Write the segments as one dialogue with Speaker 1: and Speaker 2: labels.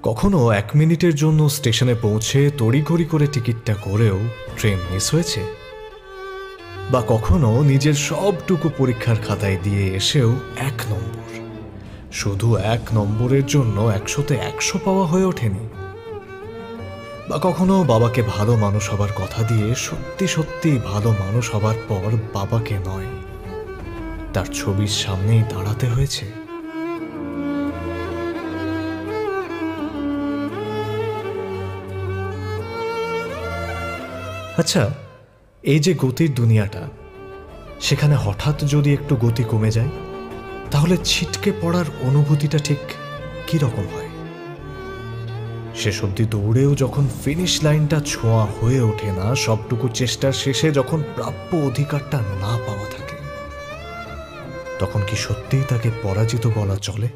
Speaker 1: কখনো 1 মিনিটের জন্য স্টেশনে পৌঁছে তড়িঘড়ি করে টিকিটটা করেও ট্রেন মিস হয়েছে, বা কখনো নিজের সবটুকু পরীক্ষার খাতায় দিয়ে এসেও 1 নম্বর, শুধু 1 নম্বরের জন্য 100তে 100 পাওয়া হয়ে ওঠেনি, বা কখনো বাবাকে ভালো মানুষ হবার কথা দিয়ে সত্যি সত্যি ভালো মানুষ হবার পর বাবাকে নয়, তার ছবির সামনেই দাঁড়াতে হয়েছে। আচ্ছা, এই যে গতির দুনিয়াটা, সেখানে হঠাৎ যদি একটু গতি কমে যায়, তাহলে ছিটকে পড়ার অনুভূতিটা ঠিক কি রকম হয়? শেষ অবধি দৌড়েও যখন ফিনিশ লাইনটা ছোঁয়া হয়ে ওঠে না, সবটুকু চেষ্টার শেষে যখন প্রাপ্য অধিকারটা না পাওয়া থাকে, তখন কি সত্যিই তাকে পরাজিত বলা চলে?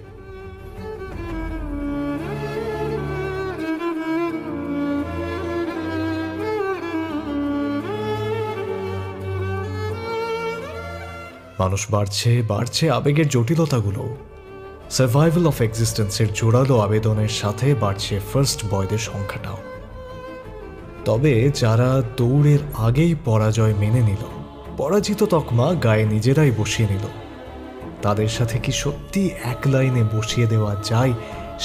Speaker 1: মানুষ বাড়ছে বাড়ছে আবেগের জটিলতাগুলো, সার্ভাইভাল অফ এক্সিস্টেন্সের জোরালো আবেদনের সাথে বাড়ছে ফার্স্ট বয়দের সংখ্যাটাও। তবে যারা দৌড়ের আগেই পরাজয় মেনে নিল, পরাজিত তকমা গায়ে নিজেরাই বসিয়ে নিল, তাদের সাথে কি সত্যি এক লাইনে বসিয়ে দেওয়া যায়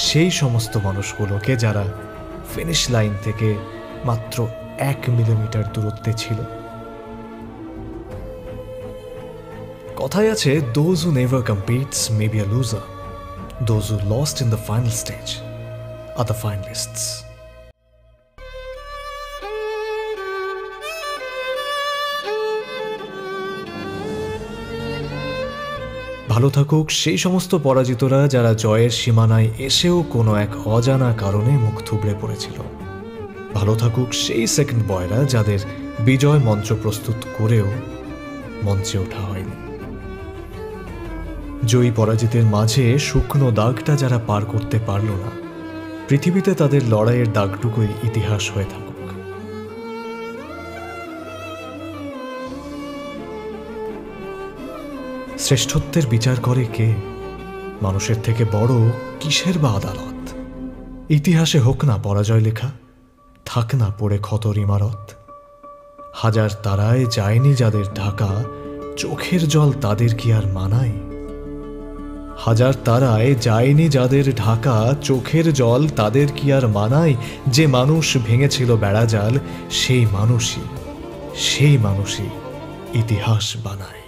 Speaker 1: সেই সমস্ত মানুষগুলোকে যারা ফিনিশ লাইন থেকে মাত্র 1 মিলিমিটার দূরত্বে ছিল? কথায় আছে, those who never competes may be a loser. Those who lost in the final stage are the finalists. ভালো থাকুক সেই সমস্ত পরাজিতরা যারা জয়ের সীমানায় এসেও কোনো এক অজানা কারণে মুখ থুবড়ে পড়েছিল। ভালো থাকুক সেই সেকেন্ড বয়রা যাদের বিজয় মঞ্চ প্রস্তুত করেও মঞ্চে ওঠা হয়নি। জয়ী পরাজিতের মাঝে শুকনো দাগটা যারা পার করতে পারল না, পৃথিবীতে তাদের লড়াইয়ের দাগটুকুই ইতিহাস হয়ে থাকুক। শ্রেষ্ঠত্বের বিচার করে কে? মানুষের থেকে বড় কিসের বা আদালত? ইতিহাসে হোক না পরাজয় লেখা, থাক না পড়ে ক্ষতর ইমারত। হাজার তারায় যায়নি যাদের ঢাকা, চোখের জল তাদের কি আর মানায়? হাজার তারায় যায়নি যাদের ঢাকা, চোখের জল তাদের কি আর মানায়? যে মানুষ ভেঙেছিল বেড়াজাল, সেই মানুষই ইতিহাস বানায়।